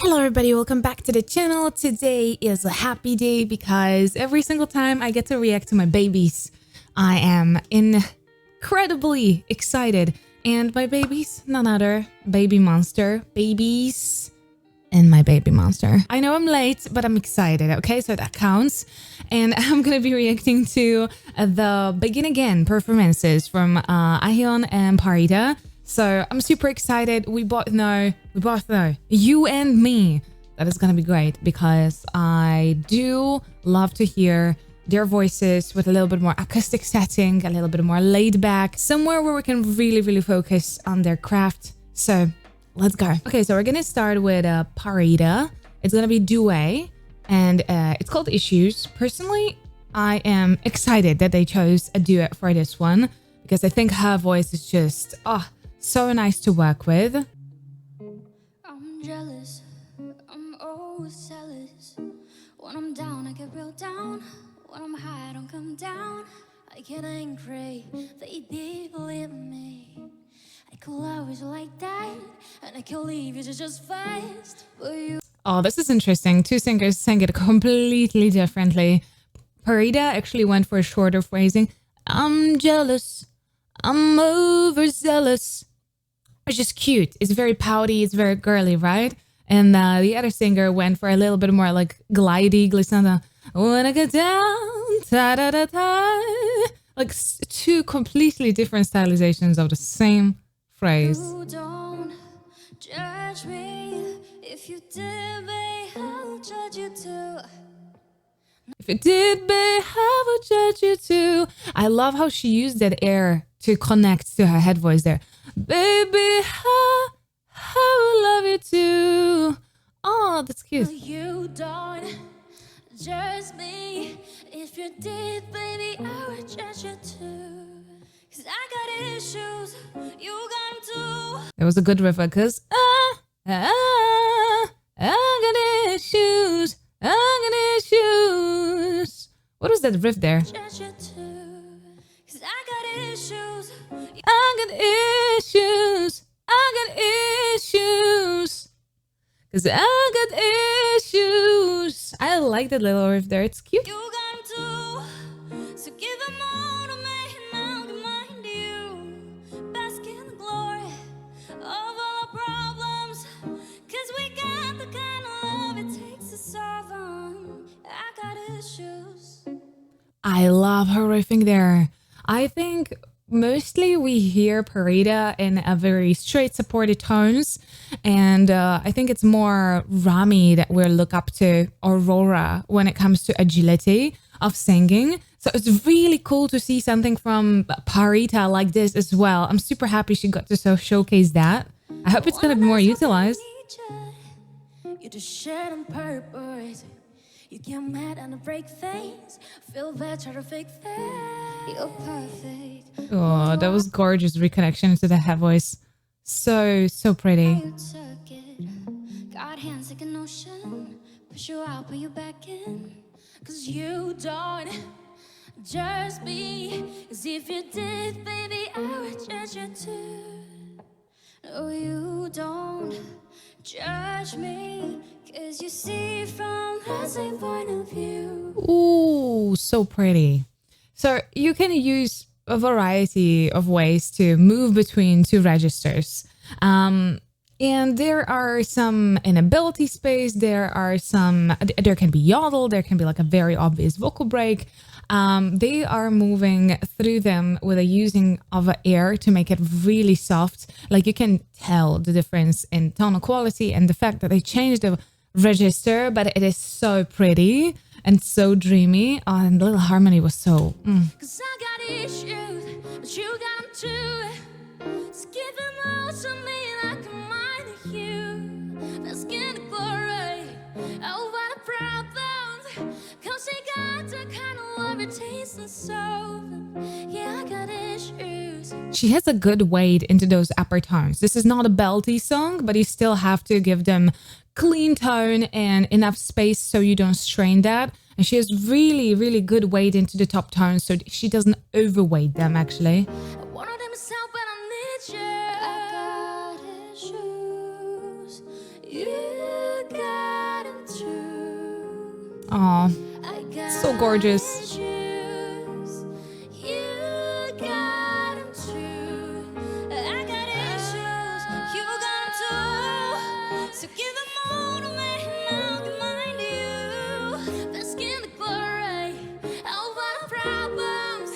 Hello everybody, welcome back to the channel. Today is a happy day because every single time I get to react to my babies, I am incredibly excited. And my babies, none other, baby monster, babies, and my baby monster. I know I'm late, but I'm excited, okay? So that counts. And I'm gonna be reacting to the Begin Again performances from Ahyeon and Pharita. So I'm super excited. We both know, you and me, that is gonna be great because I do love to hear their voices with a little bit more acoustic setting, a little bit more laid back, somewhere where we can really focus on their craft. So let's go. Okay, so we're gonna start with Pharita. It's gonna be Duet, and it's called Issues. Personally, I am excited that they chose a duet for this one because I think her voice is just, so nice to work with. I'm jealous, I'm always jealous. When I'm down, I get real down. When I'm high, I don't come down. I get angry, they did believe me. I could always like that, and I can leave you just fast. But you... Oh, this is interesting. Two singers sang it completely differently. Pharita actually went for a shorter phrasing. I'm jealous, I'm overzealous. It's just cute. It's very pouty. It's very girly, right? And the other singer went for a little bit more like glidey, glissando. When I get down, ta da da da. Like two completely different stylizations of the same phrase. You don't judge me. If you did, babe, I'll judge you too. If it did, babe, I would judge you too. I love how she used that air to connect to her head voice there. Baby, I will love you too. Oh, that's cute. You don't judge me. If you did, baby, I would judge you too. Cause I got issues, you got them too. It was a good riff because I got issues. I got issues. What was that riff there? Judge you too. Cause I got issues. I got issues. I got issues. Cause I got issues. I like that little riff there. It's cute. You got them too. So give them all to me and I'll give mine to you. Bask in the glory of all our problems. Cause we got the kind of love it takes to solve them. I got issues. I love her riffing there. I think mostly we hear Pharita in a very straight supported tones, and I think it's more Rami that we'll look up to, Aurora, when it comes to agility of singing. So it's really cool to see something from Pharita like this as well. I'm super happy she got to showcase that. I hope it's going to be more utilized. You just shared on purpose. You get mad and break things. Feel bad, try to fake that. You're perfect. Oh, that was gorgeous reconnection to the head voice. So pretty. You took it. Got hands like an ocean. Push you out, put you back in. Cause you don't judge me. Cause if you did, baby, I would judge you too. No, you don't judge me. Cause you see from the same point of view. Ooh, so pretty. So you can use a variety of ways to move between two registers. And there are some inability space, there can be yodel, there can be like a very obvious vocal break. They are moving through them with a using of air to make it really soft. Like you can tell the difference in tonal quality and the fact that they changed the register, but it is so pretty and so dreamy. Oh, and the little harmony was so Cause I got issues, but you got them too. So give them all to me like a mind of you. Let's get the glory over the problems. Cause she got the kind of love it tastes and so. Yeah, I got issues. She has a good weight into those upper tones. This is not a belty song, but you still have to give them clean tone and enough space so you don't strain that. And she has really good weight into the top tones so she doesn't overweight them actually. One of them is out, but I need you. I got issues. You got Oh, I got so gorgeous. issues. You got 'em too. I got issues. You got 'em too. So give them all to me, and I'll give mine to you. Bask in the glory of our problems.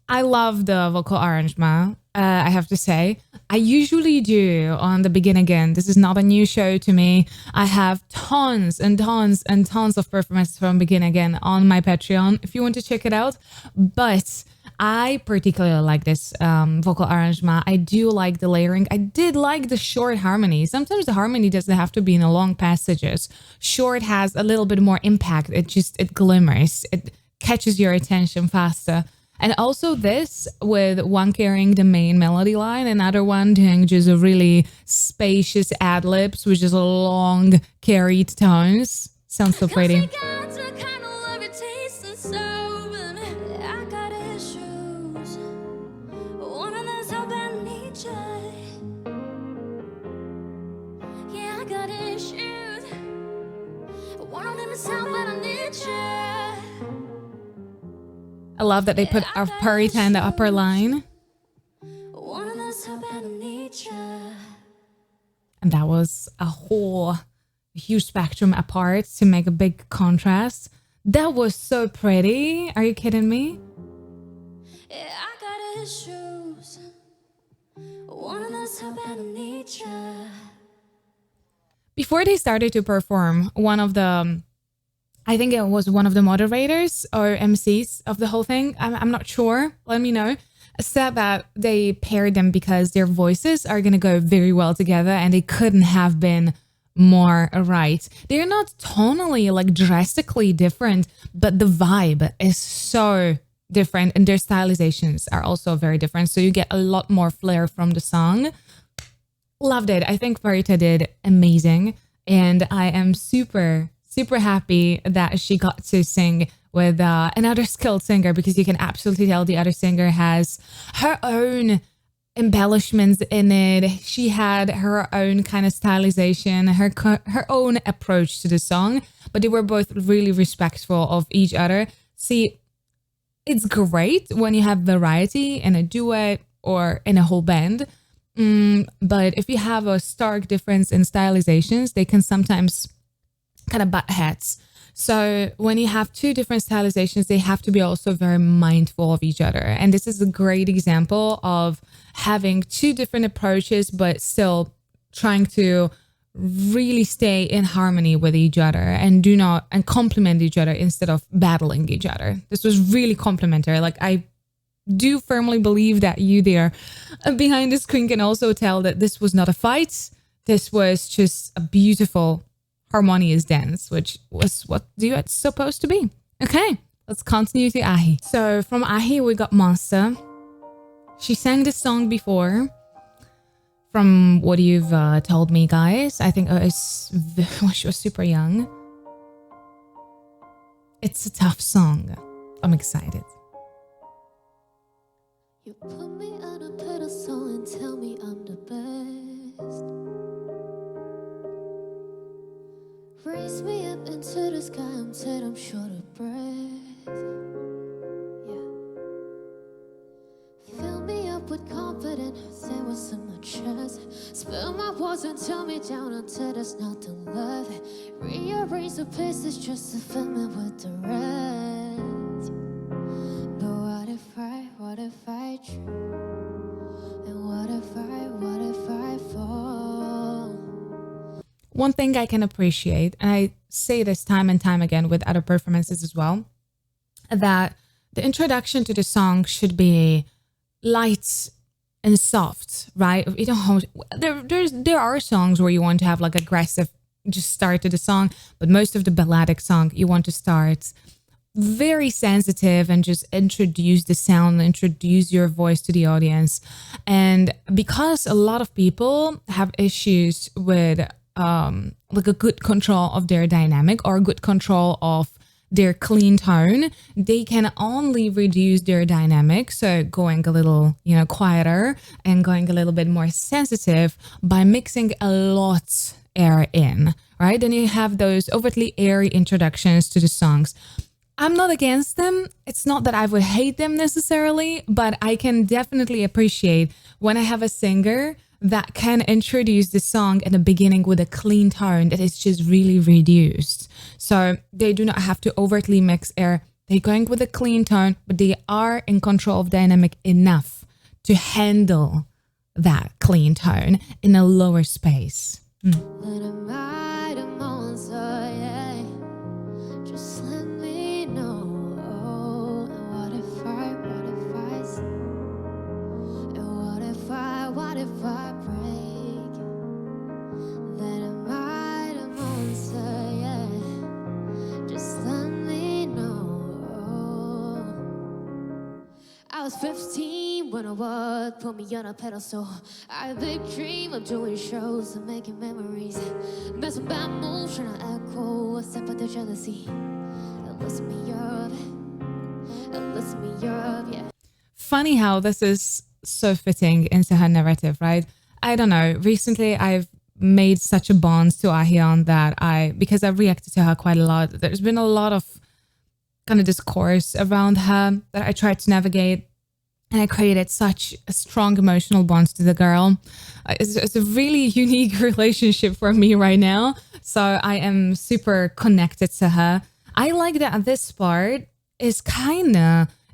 I love the vocal arrangement, I have to say. I usually do on the Begin Again. This is not a new show to me. I have tons and tons and tons of performances from Begin Again on my Patreon if you want to check it out. But I particularly like this vocal arrangement. I do like the layering. I did like the short harmony. Sometimes the harmony doesn't have to be in the long passages. Short has a little bit more impact. It glimmers. It catches your attention faster. And also this with one carrying the main melody line, another one doing just a really spacious ad-libs, which is a long carried tones. Sounds so pretty. Got to kind of love your taste and so, but I got issues. One of them's how bad I need you. Yeah, I got issues. One of them is how bad I need you. I love that they put our Pharita in the upper line. One of them's how bad I need you. And that was a whole huge spectrum apart to make a big contrast. That was so pretty. Are you kidding me? Yeah, I got issues. One of them's how bad I need you. Before they started to perform, I think it was one of the moderators or MCs of the whole thing, I'm not sure, let me know, said that they paired them because their voices are going to go very well together and they couldn't have been more right. They're not tonally like drastically different, but the vibe is so different and their stylizations are also very different. So you get a lot more flair from the song. Loved it. I think Pharita did amazing. And I am super happy that she got to sing with another skilled singer, because you can absolutely tell the other singer has her own embellishments in it. She had her own kind of stylization, her own approach to the song, but they were both really respectful of each other. See, it's great when you have variety in a duet or in a whole band, but if you have a stark difference in stylizations, they can sometimes kind of butt heads. So when you have two different stylizations, they have to be also very mindful of each other. And this is a great example of having two different approaches, but still trying to really stay in harmony with each other and complement each other instead of battling each other. This was really complimentary. Like, I do firmly believe that you there behind the screen can also tell that this was not a fight. This was just a beautiful harmonious dance, which was what Duet's supposed to be. Okay, let's continue to Ahyeon. So from Ahyeon, we got Monster. She sang this song before. From what you've told me, guys, I think when she was super young. It's a tough song. I'm excited. You put me on a pedestal and tell me I'm the best. Raise me up into the sky, I'm said I'm short of breath. Yeah. Fill me up with confidence, say what's in my chest. Spill my words and tell me down until there's nothing left. Rearrange the pieces just to fill me with the rest. But what if I dream? And what if I fall? One thing I can appreciate, and I say this time and time again with other performances as well, that the introduction to the song should be light and soft, right? You don't there are songs where you want to have like aggressive just start to the song, but most of the balladic song you want to start very sensitive and just introduce the sound, introduce your voice to the audience. And because a lot of people have issues with like a good control of their dynamic or good control of their clean tone, they can only reduce their dynamic, so going a little, quieter and going a little bit more sensitive by mixing a lot air in, right? Then you have those overtly airy introductions to the songs. I'm not against them. It's not that I would hate them necessarily, but I can definitely appreciate when I have a singer that can introduce the song in the beginning with a clean tone that is just really reduced. So they do not have to overtly mix air. They're going with a clean tone, but they are in control of dynamic enough to handle that clean tone in a lower space. When I'm right, I'm on, so yeah. Just let me know. And what if I and what if I break? Then I'm right, I'm on, so yeah. Just let me know. I was 15 when I would put me on a pedestal. I had a big dream of doing shows and making memories. Messing bad moves, trying to echo a step of the jealousy. It lifts me up, it lifts me up, yeah. Funny how this is so fitting into her narrative, right? I don't know. Recently, I've made such a bond to Ahyeon that because I reacted to her quite a lot, there's been a lot of kind of discourse around her that I tried to navigate. And I created such a strong emotional bond to the girl. It's a really unique relationship for me right now. So I am super connected to her. I like that this part is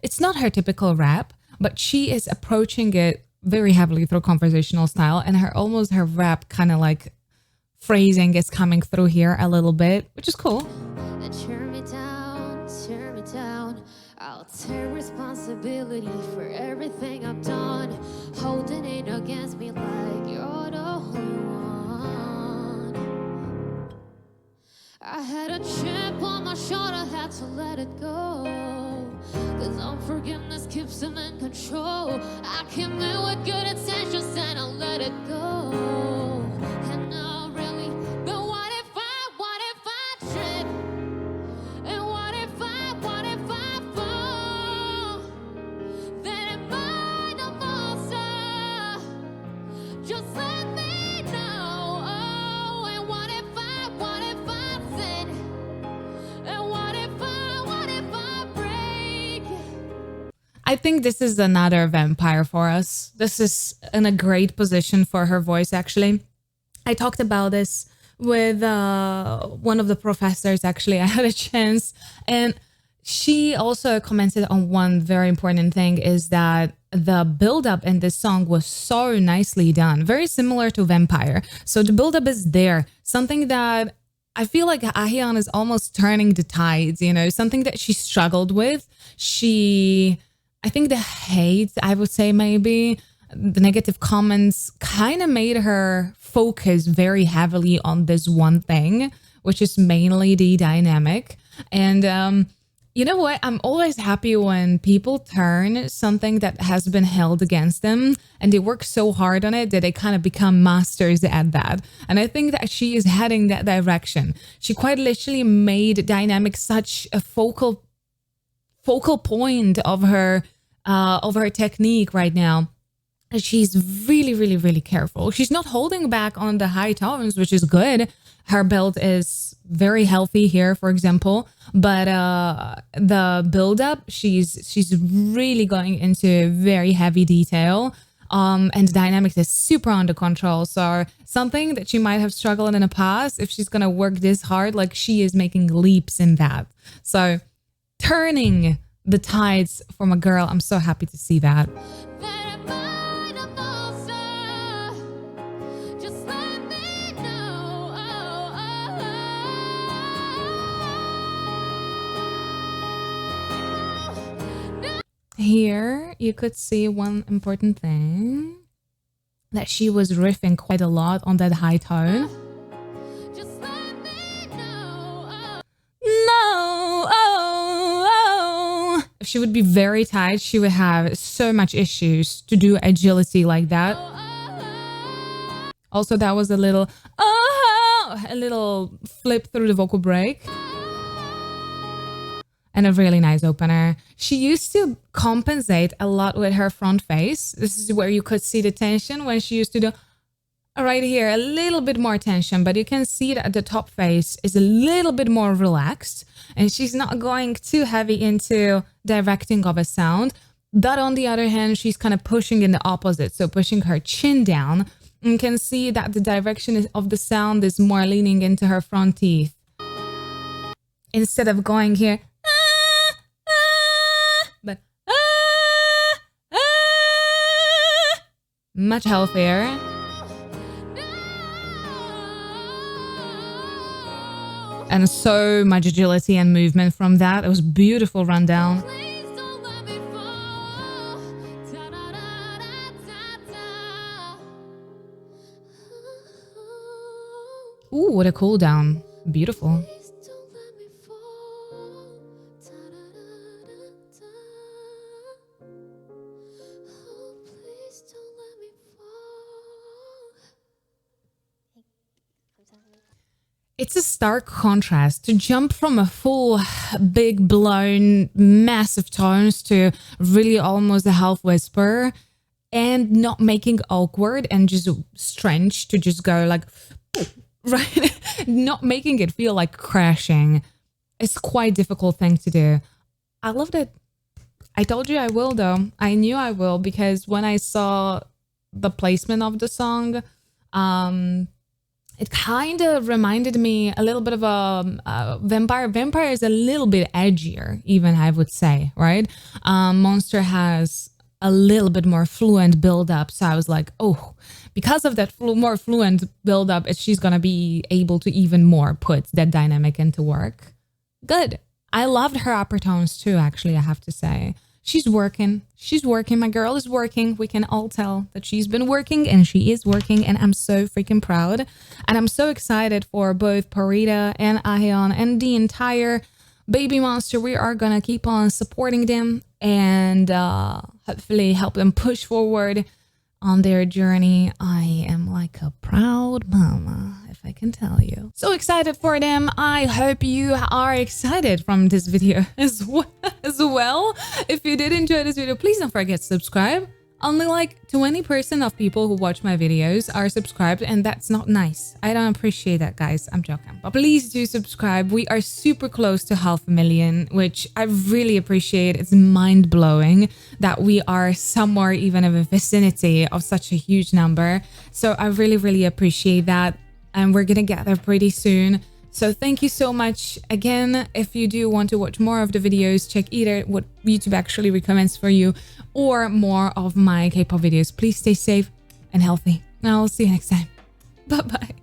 it's not her typical rap, but she is approaching it very heavily through conversational style. And her rap kind of like phrasing is coming through here a little bit, which is cool. Tear me down. I'll take responsibility for everything I've done. Holding it against me like you're the only one. I had a chip on my shoulder, had to let it go. Cause unforgiveness keeps him in control. I came in with good intentions and I let it go. And now really, but what if I trip? And what if I fall? Then am I the monster? Just let me know. And what if I sin? And what if I break? I think this is another vampire for us. This is in a great position for her voice, actually. I talked about this with one of the professors, actually. I had a chance. And she also commented on one very important thing is that the buildup in this song was so nicely done. Very similar to Vampire. So the buildup is there. Something that I feel like Ahyeon is almost turning the tides, something that she struggled with. I think the hate, I would say maybe, the negative comments kind of made her focus very heavily on this one thing, which is mainly the dynamic. And you know what? I'm always happy when people turn something that has been held against them and they work so hard on it that they kind of become masters at that. And I think that she is heading that direction. She quite literally made dynamic such a focal point of her technique right now. She's really, really, really careful. She's not holding back on the high tones, which is good. Her build is very healthy here, for example. But the build-up, she's really going into very heavy detail. And the dynamics is super under control. So something that she might have struggled in the past, if she's going to work this hard, like she is making leaps in that. So turning the tides from a girl, I'm so happy to see that. Here, you could see one important thing, that she was riffing quite a lot on that high tone. If she would be very tight, she would have so much issues to do agility like that. Also, that was a little flip through the vocal break. And a really nice opener. She used to compensate a lot with her front face. This is where you could see the tension when she used to do right here, a little bit more tension, but you can see that the top face is a little bit more relaxed and she's not going too heavy into directing of a sound. But on the other hand, she's kind of pushing in the opposite, so pushing her chin down. You can see that the direction of the sound is more leaning into her front teeth. Instead of going here, but much healthier. And so much agility and movement from that. It was a beautiful rundown. Ooh, what a cool down. Beautiful. It's a stark contrast to jump from a full, big, blown, massive tones to really almost a half whisper and not making awkward and just strange to just go like, right? Not making it feel like crashing. It's quite a difficult thing to do. I loved it. I told you I will though. I knew I will because when I saw the placement of the song, it kind of reminded me a little bit of a Vampire. Vampire is a little bit edgier, even I would say, right? Monster has a little bit more fluent build-up. So I was like, oh, because of that more fluent build-up, she's going to be able to even more put that dynamic into work. Good. I loved her upper tones too, actually, I have to say. She's working. She's working. My girl is working. We can all tell that she's been working and she is working. And I'm so freaking proud. And I'm so excited for both Pharita and Ahyeon and the entire Baby Monster. We are going to keep on supporting them and hopefully help them push forward on their journey. I am like a proud mama, if I can tell you. So excited for them. I hope you are excited from this video as well. If you did enjoy this video, please don't forget to subscribe. Only like 20% of people who watch my videos are subscribed, and that's not nice. I don't appreciate that, guys. I'm joking. But please do subscribe. We are super close to 500,000, which I really appreciate. It's mind-blowing that we are somewhere even in the vicinity of such a huge number. So I really, really appreciate that. And we're gonna get there pretty soon. So thank you so much. Again, if you do want to watch more of the videos, check either what YouTube actually recommends for you or more of my K-pop videos. Please stay safe and healthy. And I'll see you next time. Bye-bye.